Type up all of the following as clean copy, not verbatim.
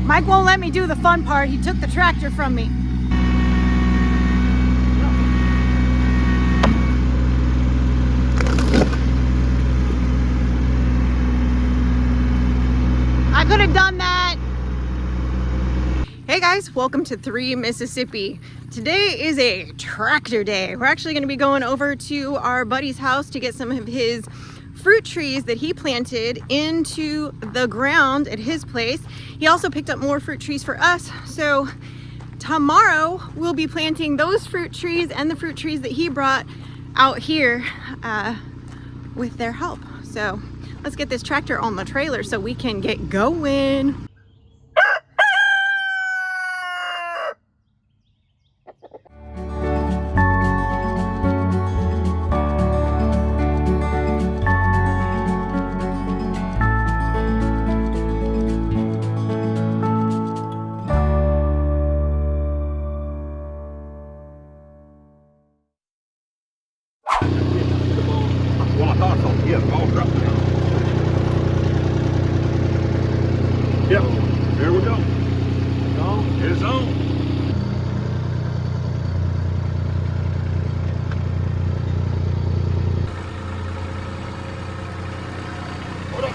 Mike won't let me do the fun part. He took the tractor from me. I could have done that. Hey guys, welcome to 3 Mississippi. Today is a tractor day. We're actually going to be going over to our buddy's house to get some of his fruit trees that he planted into the ground at his place. He also picked up more fruit trees for us. So tomorrow we'll be planting those fruit trees and the fruit trees that he brought out here with their help. So let's get this tractor on the trailer so we can get going. Well, I thought so. Yeah, all dropped down. Yep, there we go. It's on. It's on. Hold up.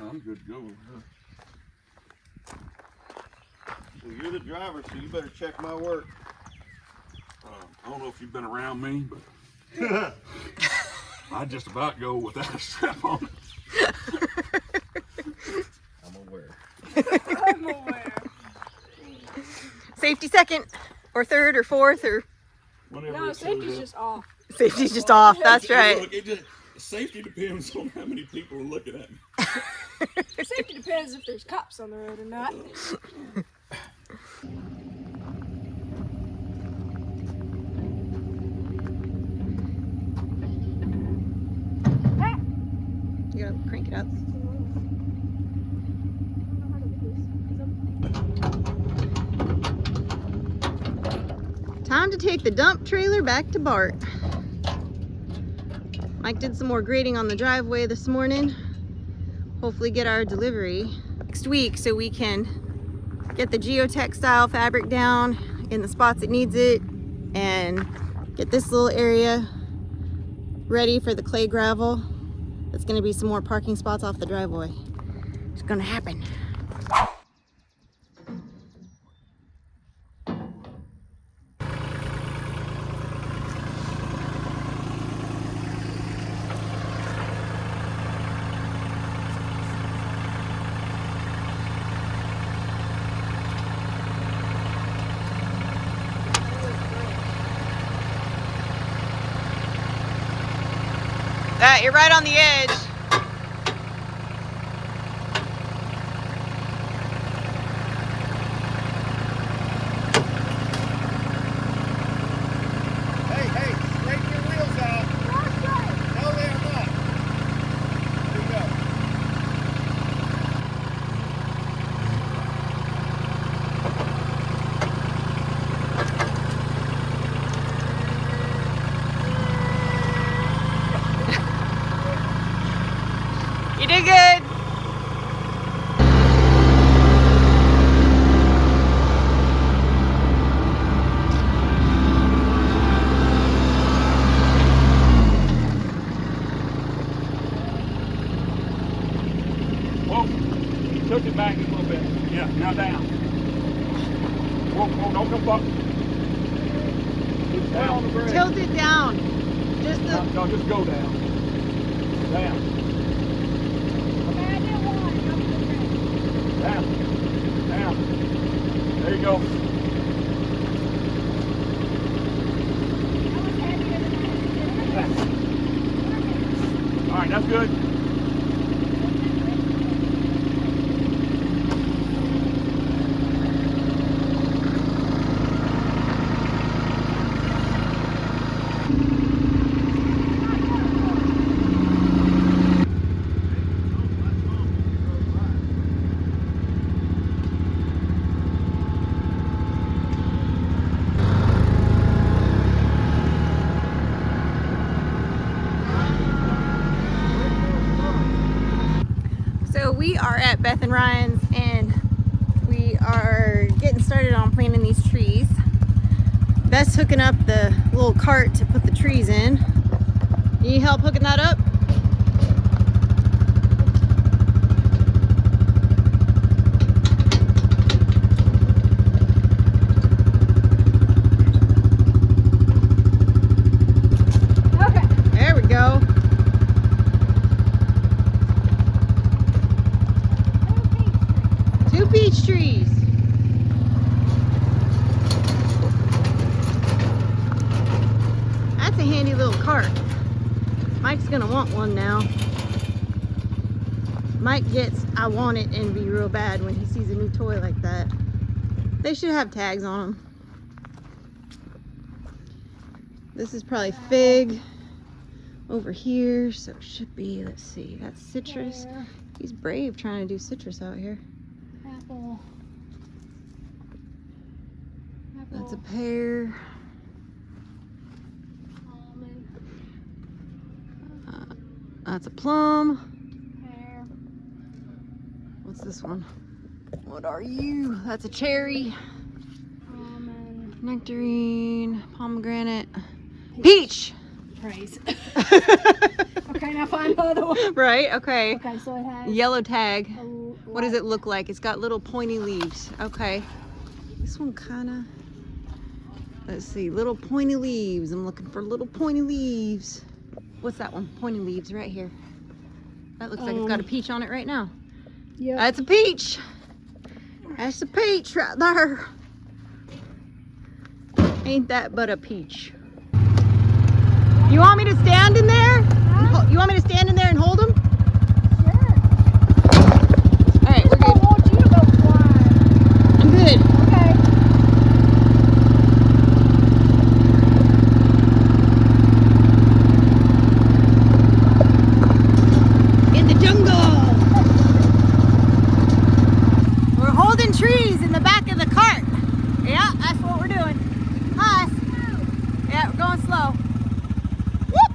I'm good to go. Well, you're the driver, so you better check my work. I don't know if you've been around me, but I just about go without a strap on. I'm aware. I'm aware. Safety second, or third, or fourth, or Whatever. No, safety's just off. safety's just off. That's right. Look, safety depends on how many people are looking at me. Safety depends if there's cops on the road or not. You gotta crank it up. Time to take the dump trailer back to Bart. Mike did some more grading on the driveway this morning. Hopefully get our delivery next week so we can get the geotextile fabric down in the spots it needs it and get this little area ready for the clay gravel. That's going to be some more parking spots off the driveway. It's going to happen. You're right on the edge. Hey, straighten your wheels out. No, they are not. There you go. You did good. Whoa, tilt it back a little bit. Yeah, now down. Whoa, don't come up. Keep down on the brake. Tilt it down. Just the. No, just go down. Down. Down. There you go. All right, that's good. So we are at Beth and Ryan's and we are getting started on planting these trees. Beth's hooking up the little cart to put the trees in. Need help hooking that up? Okay. There we go. Two peach trees. That's a handy little cart. Mike's gonna want one now. Mike gets I want it envy real bad when he sees a new toy like that. They should have tags on them. This is probably fig over here, so it should be, let's see, that's citrus. He's brave trying to do citrus out here. Apple. That's a pear. Almond. That's a plum. Pear. What's this one? What are you? That's a cherry. Almond. Nectarine. Pomegranate. Peach! Praise. Okay, now find the other one. Right, okay. Okay, so it has Yellow tag. a What does it look like? It's got little pointy leaves. Okay. This one kind of, let's see, little pointy leaves. I'm looking for little pointy leaves. What's that one? Pointy leaves right here. That looks like it's got a peach on it right now. Yeah. That's a peach. That's a peach right there. Ain't that but a peach. You want me to stand in there? Huh? You want me to stand in there and hold them? Sure. All right, we're I good. want you to go flying. I'm good. Okay. In the jungle. We're holding trees in the back of the cart. Yeah, that's what we're doing. Hi. Yeah, we're going slow. Whoop.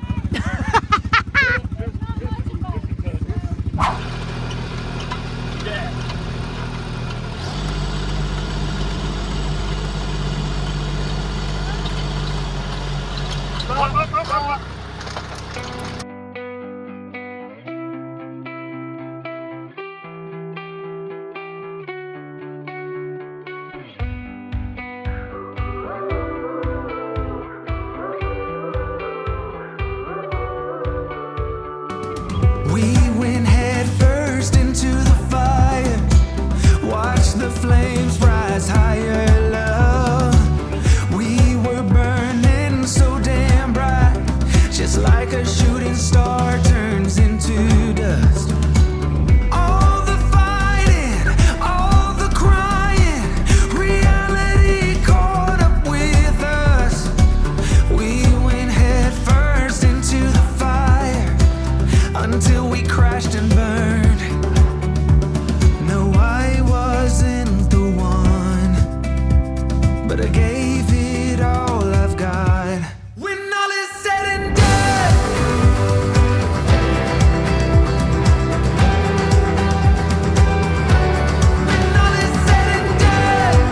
We went head first into the fire, watched the flames rise higher, love. We were burning so damn bright, just like a shooting star turns into dust. All the fighting, all the crying, reality caught up with us. We went head first into the fire until we crashed and burned. No, I wasn't the one, but I gave it all I've got. When all is said and done, when all is said and done,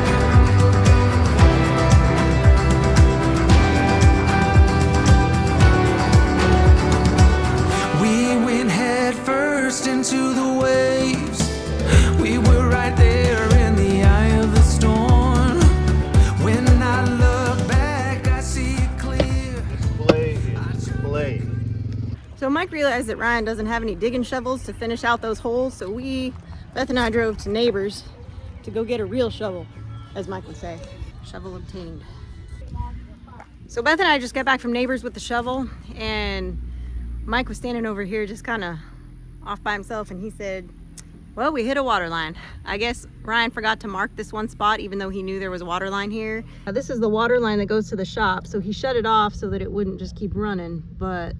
we went head first into the waves. We were right there in the eye of the storm. When I look back, I see it clear. Blade. So Mike realized that Ryan doesn't have any digging shovels to finish out those holes, so Beth and I drove to Neighbors to go get a real shovel, as Mike would say. Shovel obtained. So Beth and I just got back from Neighbors with the shovel, and Mike was standing over here just kind of off by himself, and he said, well, we hit a water line. I guess Ryan forgot to mark this one spot even though he knew there was a water line here. Now, this is the water line that goes to the shop, so he shut it off so that it wouldn't just keep running, but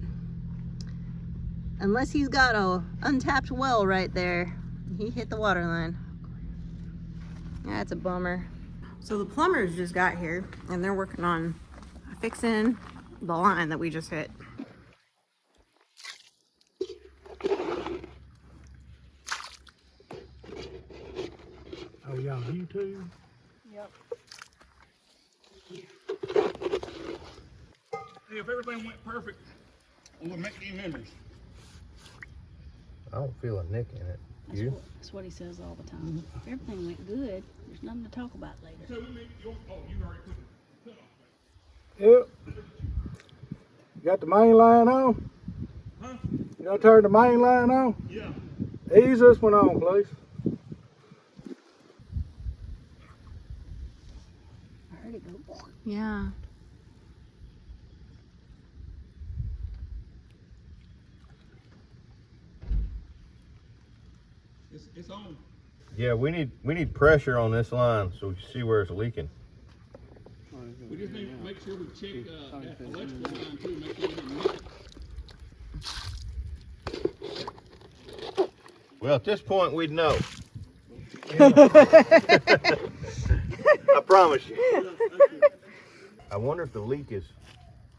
unless he's got a untapped well right there, he hit the water line. That's a bummer. So the plumbers just got here and they're working on fixing the line that we just hit. you on YouTube? Yep. Hey, if everything went perfect, we'll make any memories. I don't feel a nick in it. You? That's what he says all the time. If everything went good, there's nothing to talk about later. So we make you already put the cut off. Yep. You got the main line on? Huh? You gonna turn the main line on? Yeah. Ease this one on, please. I heard it go boing. Yeah. It's on. Yeah, we need pressure on this line so we can see where it's leaking. We just need to make sure we check that electrical line too, make sure we didn't miss it. Well, at this point, we'd know. I promise you. I wonder if the leak is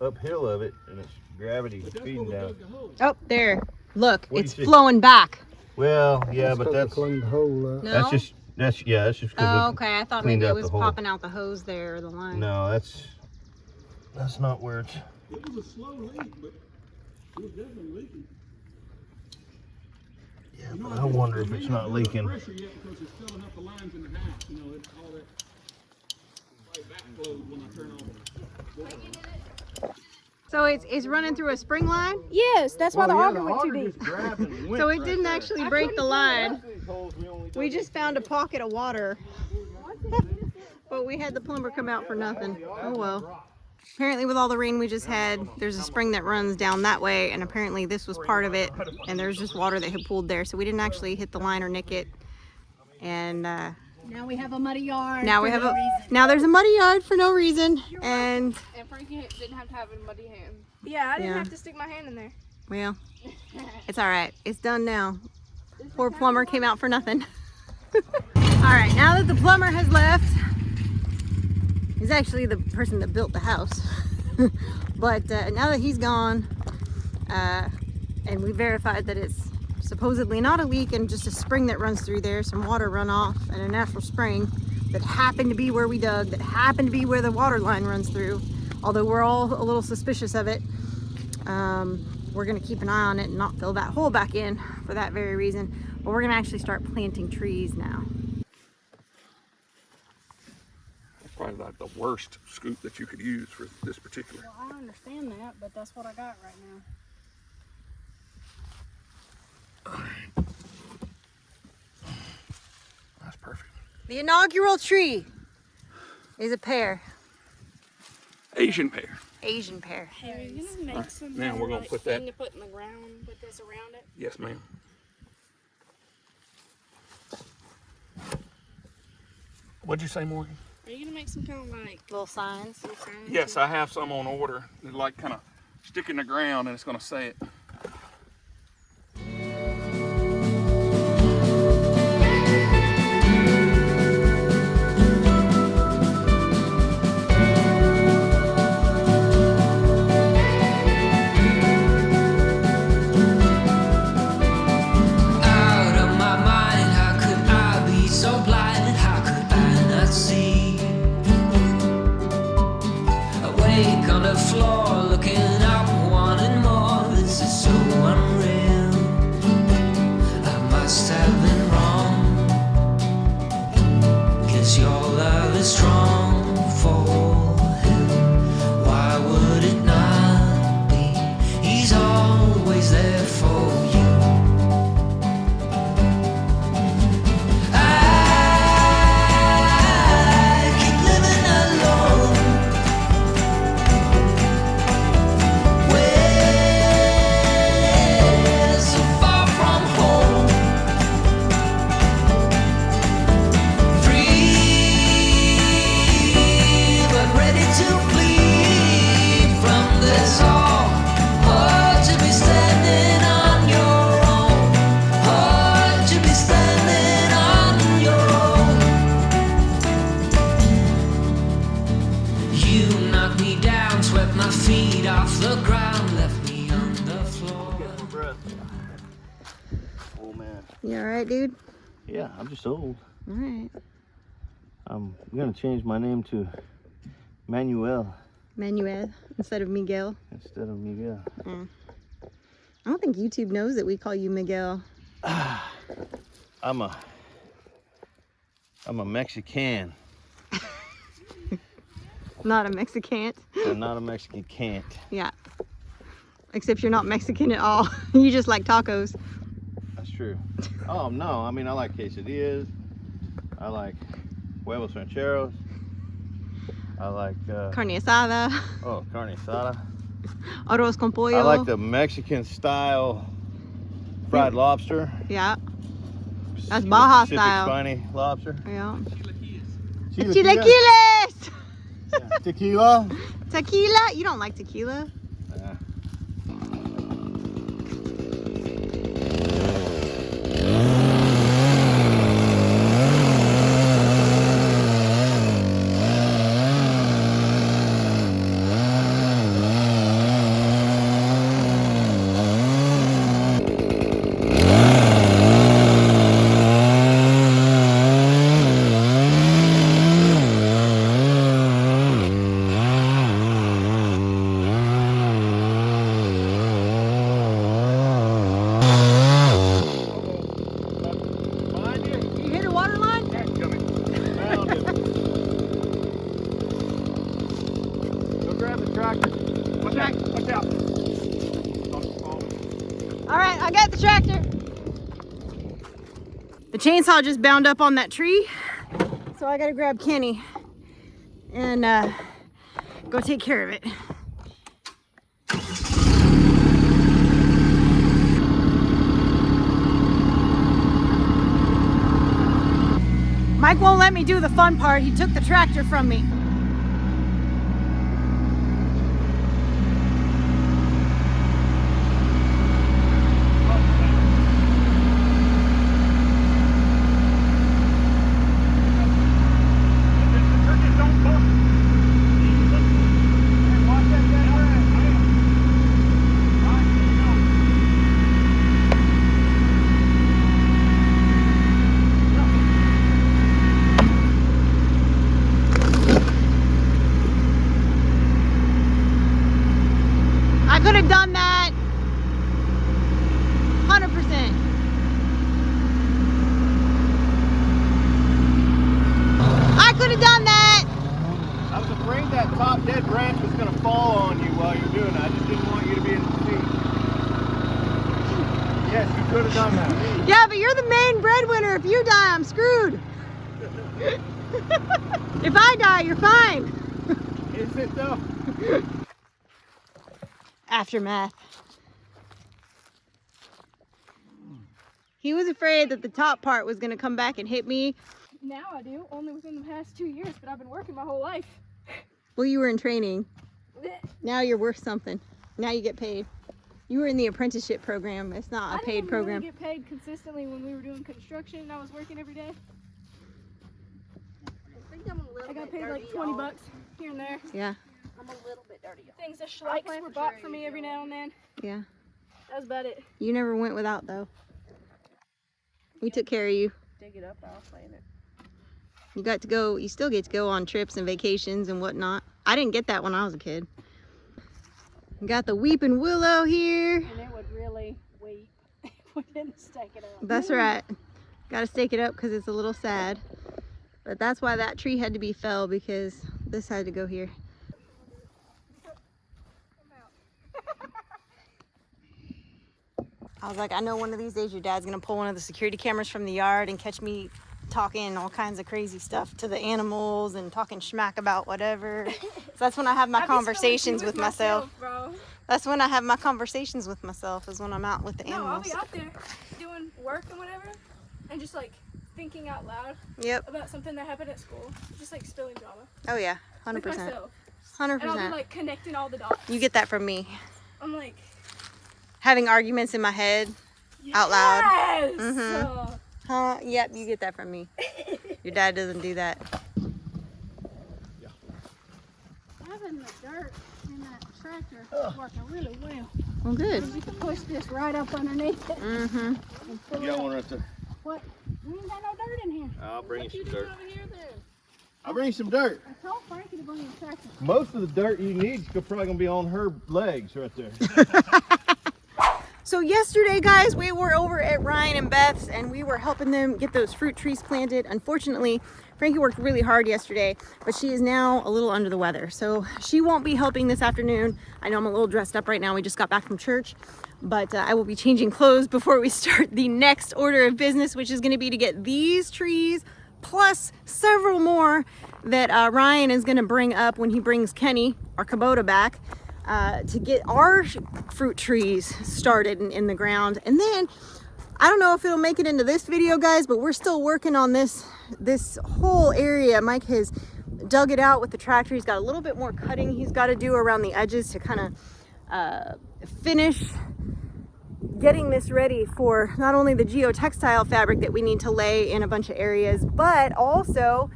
uphill of it and it's gravity feeding down. Oh, there. Look, What do it's you see? flowing back. Well, yeah, but that's Clean the hole up. No? that's just because Oh, okay. I thought cleaned maybe it out was the hole. popping out the hose there or the line. No, that's not where it's. It was a slow leak, but it was definitely leaking. Yeah, but I wonder if it's not leaking. Pressure yet because it's filling up the lines in the house. You know, it's all that like backflow when I turn on. So it's running through a spring line? Yes, that's why the auger went too deep. So it didn't actually break the line. We just found a pocket of water. But we had the plumber come out for nothing. Oh well. Apparently with all the rain we just had, there's a spring that runs down that way, and apparently this was part of it, and there's just water that had pooled there, so we didn't actually hit the line or nick it. And Now we have a muddy yard. now there's a muddy yard for no reason. And And Frankie didn't have to have a muddy hand. Yeah, I didn't Yeah. have to stick my hand in there. well, it's all right. It's done now. Poor plumber came out for nothing. All right, now that the plumber has left, he's actually the person that built the house. But now that he's gone, and we verified that it's supposedly not a leak and just a spring that runs through there, some water runoff and a natural spring that happened to be where we dug, that happened to be where the water line runs through, although we're all a little suspicious of it. We're gonna keep an eye on it and not fill that hole back in for that very reason. But we're gonna actually start planting trees now. That's probably like the worst scoop that you could use for this particular. Well, I understand that, but that's what I got right now. That's perfect. The inaugural tree is a pear, Asian pear. Asian pear. Are you gonna make some Now we're gonna put that. thing to put in the ground, put this around it? Yes, ma'am. What'd you say, Morgan? Are you gonna make some kind of like Little signs. some signs? Yes, I have some on order. They're like kind of stick in the ground and it's gonna say it. Out of my mind, how could I be so blind? How could I not see? Awake on the floor, looking up, wanting more. This is so unreal. I must have been wrong. 'Cause your love is strong for him. Why would it not be? He's always there for you. I keep living alone, way so far from home. Free, but ready to flee from this all. Oh, to be standing on your own. Oh, to be standing on your own. You knocked me down, swept my feet off the ground, left me on the floor. Oh man. You all right, dude? Yeah, I'm just old. All right. I'm gonna change my name to Manuel Manuel instead of Miguel. instead of Miguel. I don't think YouTube knows that we call you Miguel. I'm a Mexican. Not a Mexican. I'm not a Mexican can't. Yeah. Except you're not Mexican at all. You just like tacos. That's true. Oh no, I mean I like quesadillas. I like huevos rancheros. I like Carne asada. carne asada. Arroz con pollo. I like the Mexican style fried lobster. Yeah. That's Baja Pacific style. spiny lobster. Yeah. Chilaquiles. Chilaquiles! Tequila. Tequila? You don't like tequila? Yeah. You hit a water line? Found it. Go grab the tractor. Watch out! Watch out! All right, I got the tractor. The chainsaw just bound up on that tree, so I gotta grab Kenny and go take care of it. Mike won't let me do the fun part. He took the tractor from me. I could have done that 100%. I could have done that. I was afraid that top dead branch was going to fall on you while you're doing it. I just didn't want you to be in the seat. Yes, you could have done that. Yeah, but you're the main breadwinner. If you die, I'm screwed. If I die, you're fine. Is it though? Aftermath. He was afraid that the top part was going to come back and hit me. Now I do, only within the past 2 years, but I've been working my whole life. Well, you were in training. Now you're worth something. Now you get paid. You were in the apprenticeship program. It's not a paid program. I didn't really get paid consistently when we were doing construction and I was working every day. I got paid like 20 bucks here and there. Yeah, I'm a little bit dirty. Things that Schleichs were bought for me every now and then. yeah. That was about it. You never went without though. We took care of you. Dig it up, I'll clean it. You got to go, you still get to go on trips and vacations and whatnot. I didn't get that when I was a kid. We got the weeping willow here. And it would really weep if we didn't stake it up. That's right. Got to stake it up because it's a little sad. But that's why that tree had to be felled, because this had to go here. I was like, I know one of these days your dad's gonna pull one of the security cameras from the yard and catch me talking all kinds of crazy stuff to the animals and talking schmack about whatever. So that's when I have my conversations with myself. Bro. That's when I have my conversations with myself, is when I'm out with the No, I'll animals. be out there doing work and whatever, and just like thinking out loud Yep. about something that happened at school, just like spilling drama. Oh yeah, With 100%. myself. And I'll be 100%. like connecting all the dots. You get that from me. I'm like, Having arguments in my head out loud. yes! Mhm. Huh? Yep, you get that from me. Your dad doesn't do that. Having the dirt in that tractor is working really well. Well, good. You can push this right up underneath it Mm-hmm. and pull You it got up. one right there. What? We ain't got no dirt in here. I'll bring you some what you doing dirt. over here then? I'll bring you some dirt. I told Frankie to bring the tractor. Most of the dirt you need is probably gonna be on her legs right there. So yesterday, guys, we were over at Ryan and Beth's and we were helping them get those fruit trees planted. Unfortunately, Frankie worked really hard yesterday, but she is now a little under the weather. So she won't be helping this afternoon. I know I'm a little dressed up right now. We just got back from church, but I will be changing clothes before we start the next order of business, which is gonna be to get these trees plus several more that Ryan is gonna bring up when he brings Kenny, our kubota, back. To get our fruit trees started in the ground. And then I don't know if it'll make it into this video, guys, but we're still working on this whole area. Mike has dug it out with the tractor. He's got a little bit more cutting he's got to do around the edges to kind of finish getting this ready for not only the geotextile fabric that we need to lay in a bunch of areas, but also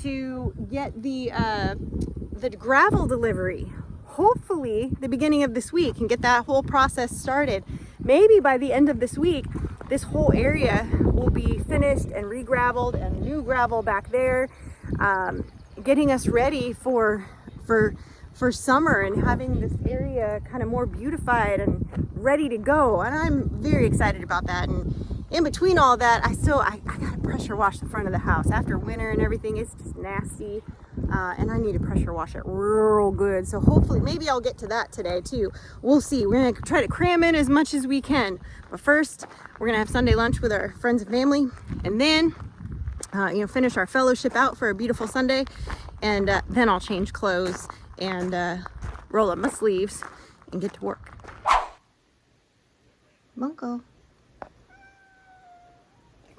to get the gravel delivery. Hopefully the beginning of this week and get that whole process started. Maybe by the end of this week, this whole area will be finished and re-graveled and new gravel back there, getting us ready for summer and having this area kind of more beautified and ready to go. And I'm very excited about that. And in between all that, I gotta pressure wash the front of the house. After winter and everything, it's just nasty. And I need to pressure wash it real good. So hopefully, maybe I'll get to that today too. We'll see. We're gonna try to cram in as much as we can. But first, we're gonna have Sunday lunch with our friends and family, and then, finish our fellowship out for a beautiful Sunday. And then I'll change clothes and roll up my sleeves and get to work. Bunko.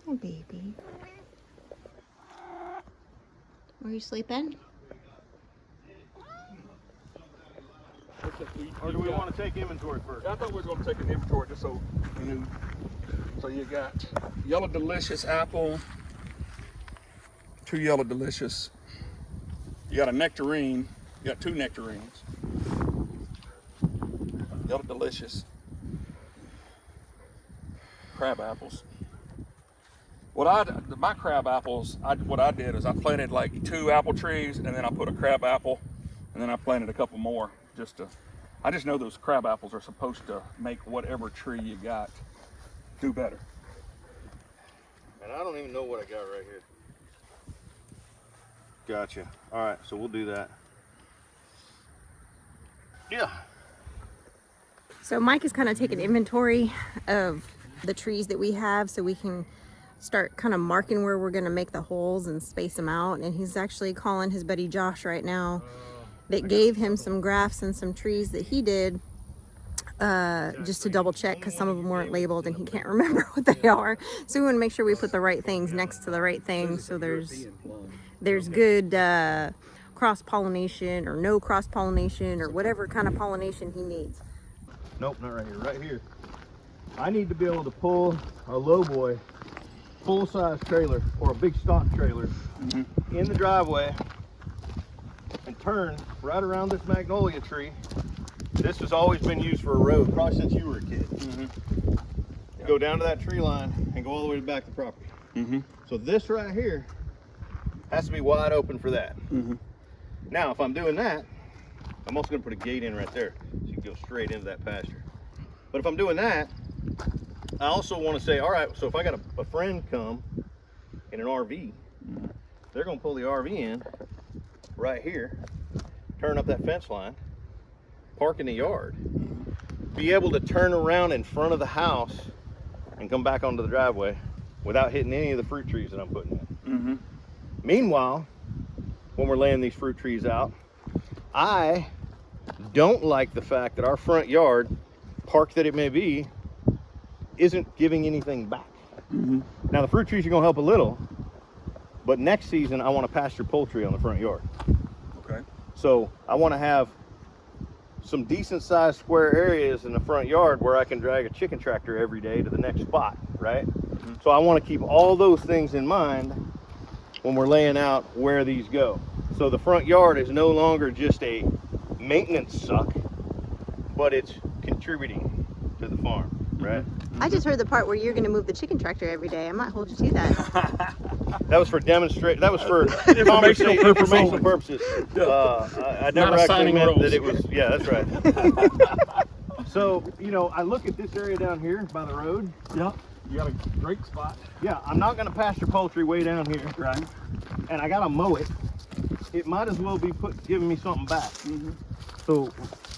Oh, baby. Are you sleeping? Or do we want to take inventory first? I thought we were going to take an inventory just so you knew. So you got Yellow Delicious apple, 2 Yellow Delicious. You got a nectarine. You got 2 nectarines. Yellow Delicious. Crab apples. My crab apples, what I did is I planted like 2 apple trees, and then I put a crab apple, and then I planted a couple more I just know those crab apples are supposed to make whatever tree you got do better. And I don't even know what I got right here. Gotcha. All right, so we'll do that. Yeah. So Mike is kind of taking inventory of the trees that we have so we can start kind of marking where we're going to make the holes and space them out. And he's actually calling his buddy Josh right now that gave him some grafts and some trees that he did just to double check, because some of them weren't labeled and he can't remember what they are. So we want to make sure we put the right things next to the right things, so there's good cross-pollination or no cross-pollination or whatever kind of pollination he needs. Nope, not right here. Right here. I need to be able to pull a lowboy full-size trailer or a big stock trailer in the driveway and turn right around this magnolia tree. This has always been used for a road, probably since you were a kid. Go down to that tree line and go all the way back to the property. So this right here has to be wide open for that. Now, if I'm doing that, I'm also going to put a gate in right there so you can go straight into that pasture. But if I'm doing that, I also want to say, all right, so if I got a friend come in an RV, they're going to pull the RV in right here, turn up that fence line, park in the yard, be able to turn around in front of the house and come back onto the driveway without hitting any of the fruit trees that I'm putting in. Meanwhile, when we're laying these fruit trees out, I don't like the fact that our front yard, park that it may be, isn't giving anything back. Now the fruit trees are gonna help a little, but next season I want to pasture poultry on the front yard. Okay. So I want to have some decent sized square areas in the front yard where I can drag a chicken tractor every day to the next spot, right? So I want to keep all those things in mind when we're laying out where these go. So the front yard is no longer just a maintenance suck, but it's contributing to the farm, right? I just heard the part where you're going to move the chicken tractor every day. I might hold you to that. That was for demonstrate. That was for Informational informational purposes. purposes. I never Not actually assigning meant roles. that it was. Yeah, that's right. So, you know, I look at this area down here by the road. Yeah, you got a great spot. Yeah, I'm not going to pasture poultry way down here, Right. and I got to mow it. It might as well be giving me something back. So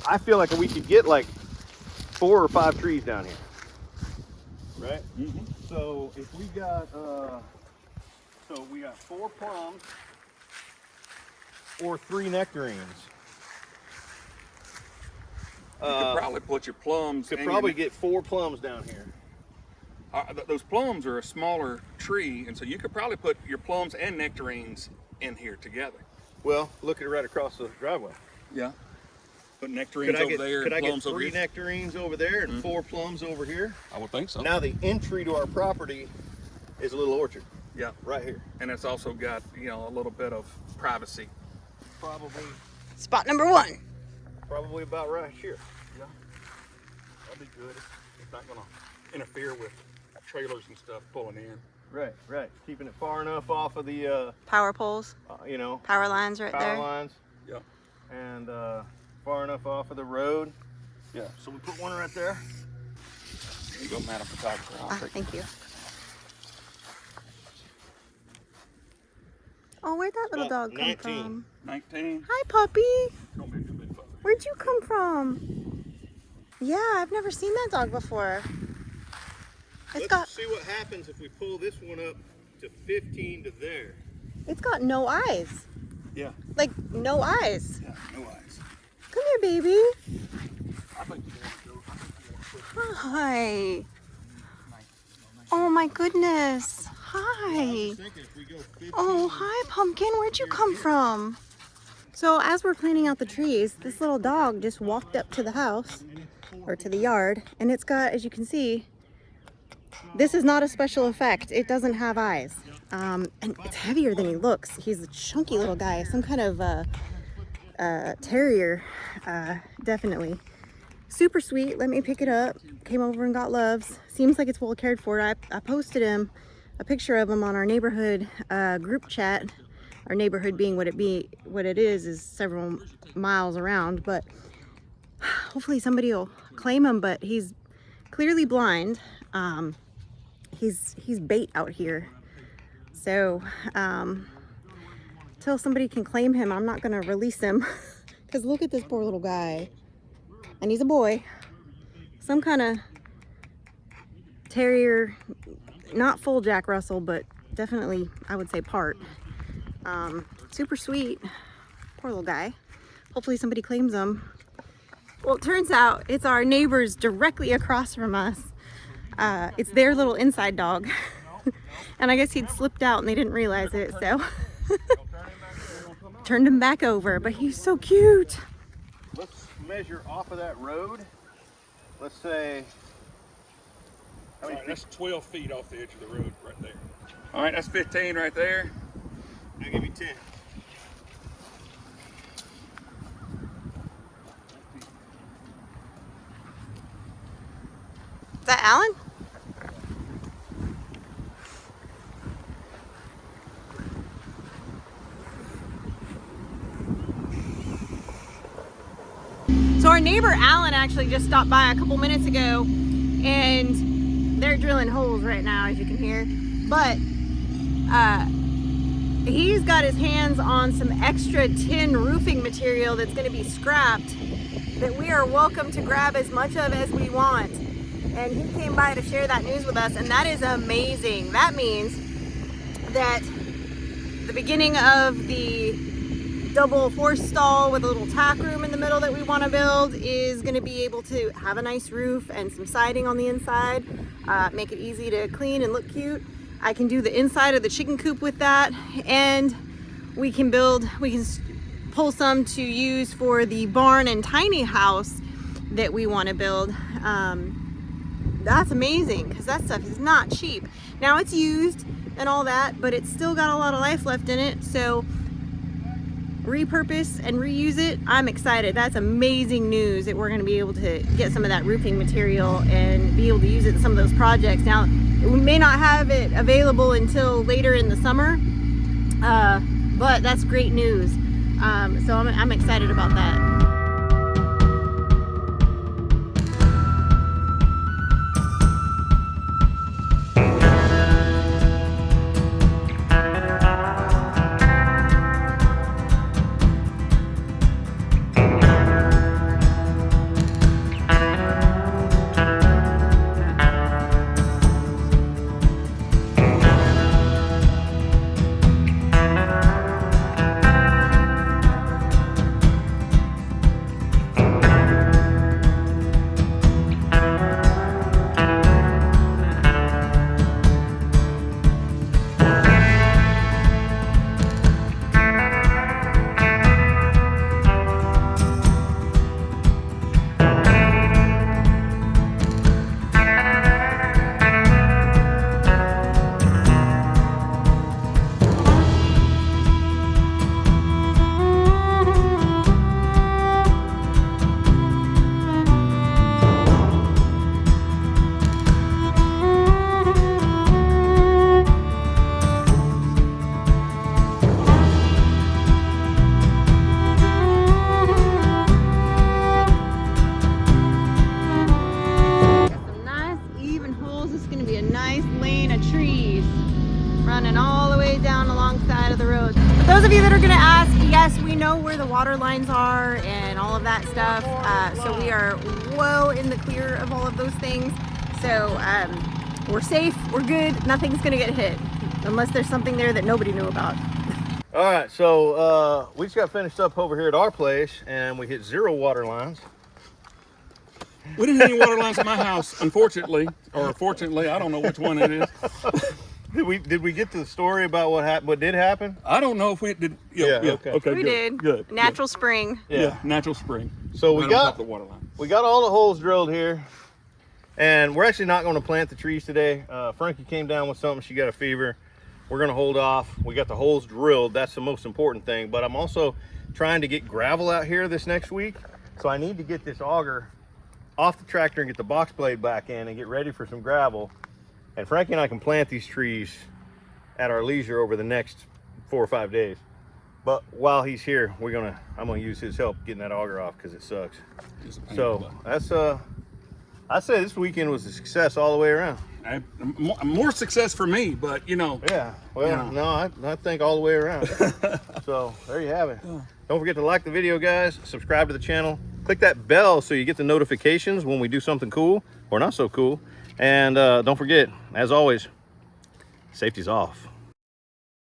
I feel like we could get like 4 or 5 trees down here, right? So if we got, we got 4 plums or 3 nectarines. You could probably put your plums. Could and probably your, get 4 plums down here. those plums are a smaller tree, and so you could probably put your plums and nectarines in here together. Well, look at it right across the driveway. Yeah. Put nectarines over there Could and I get plums over 3 here. nectarines over there and 4 plums over here? I would think so. Now the entry to our property is a little orchard Yeah. right here. And it's also got, you know, a little bit of privacy. Spot number 1. Probably about right here. Yeah. That'd be good. It's not going to interfere with trailers and stuff pulling in. Right, right. Keeping it far enough off of the, Power poles, you know, power lines right power there. lines, Yeah. and far enough off of the road. Yeah. So we put one right there. There you go, Madam Photographer. I'll take Thank you. Oh, where'd that little About dog come 19. from? 19. Hi, puppy. It's going to be a good big fucker. Where'd you come from? Yeah, I've never seen that dog before. Let's see what happens if we pull this one up to 15 to there. It's got no eyes. Yeah. Like, no eyes. Yeah, no eyes. Come here, baby. I think you want to go. I think you want to put Hi. Oh my goodness. Hi. Oh, hi, Pumpkin. Where'd you come from? So as we're cleaning out the trees, this little dog just walked up to the house, or to the yard, and it's got, as you can see, this is not a special effect. It doesn't have eyes. And it's heavier than he looks. He's a chunky little guy, some kind of terrier, definitely. Super sweet. Let me pick it up. Came over and got loves. Seems like it's well cared for. I posted him, a picture of him on our neighborhood group chat. Our neighborhood being what it is several miles around, but hopefully somebody will claim him. But he's clearly blind. He's bait out here. So till somebody can claim him, I'm not gonna release him. Because look at this poor little guy. And he's a boy. Some kind of terrier, not full Jack Russell, but definitely, I would say, part. Super sweet. Poor little guy. Hopefully somebody claims him. Well, it turns out it's our neighbors directly across from us. It's their little inside dog. And I guess he'd slipped out and they didn't realize it, so turned him back over. But he's so cute. Let's measure off of that road. Let's say, how many feet? That's 12 feet off the edge of the road right there. All right, that's 15 right there. I'll give you 10. Is that Alan? So our neighbor Alan actually just stopped by a couple minutes ago, and they're drilling holes right now, as you can hear. But he's got his hands on some extra tin roofing material that's going to be scrapped that we are welcome to grab as much of as we want. And he came by to share that news with us, and that is amazing. That means that the beginning of the double horse stall with a little tack room in the middle that we want to build is going to be able to have a nice roof and some siding on the inside, make it easy to clean and look cute. I can do the inside of the chicken coop with that, and we can pull some to use for the barn and tiny house that we want to build. That's amazing, because that stuff is not cheap. Now it's used and all that, but it's still got a lot of life left in it, so repurpose and reuse it, I'm excited. That's amazing news that we're going to be able to get some of that roofing material and be able to use it in some of those projects. Now, we may not have it available until later in the summer, but that's great news. So I'm excited about that. Running all the way down alongside of the road. For those of you that are going to ask, yes, we know where the water lines are and all of that stuff. So we are well in the clear of all of those things. So we're safe, we're good, nothing's going to get hit unless there's something there that nobody knew about. All right, so we just got finished up over here at our place and we hit 0 water lines. We didn't have any water lines at my house, unfortunately, or fortunately, I don't know which one it is. Did we get to the story about what happened? What did happen? I don't know if we did. Yeah, okay. We good, did. Good. Natural spring. Yeah, natural spring. So we Right on top got of the water line. We got all the holes drilled here, and we're actually not going to plant the trees today. Frankie came down with something. She got a fever. We're going to hold off. We got the holes drilled. That's the most important thing. But I'm also trying to get gravel out here this next week, so I need to get this auger off the tractor and get the box blade back in and get ready for some gravel. And Frankie and I can plant these trees at our leisure over the next 4 or 5 days. But while he's here, I'm gonna use his help getting that auger off because it sucks. So that's I'd say this weekend was a success all the way around. More success for me, but you know. Yeah, well, no, I think all the way around. So there you have it. Don't forget to like the video, guys. Subscribe to the channel. Click that bell so you get the notifications when we do something cool or not so cool. And don't forget, as always, safety's off.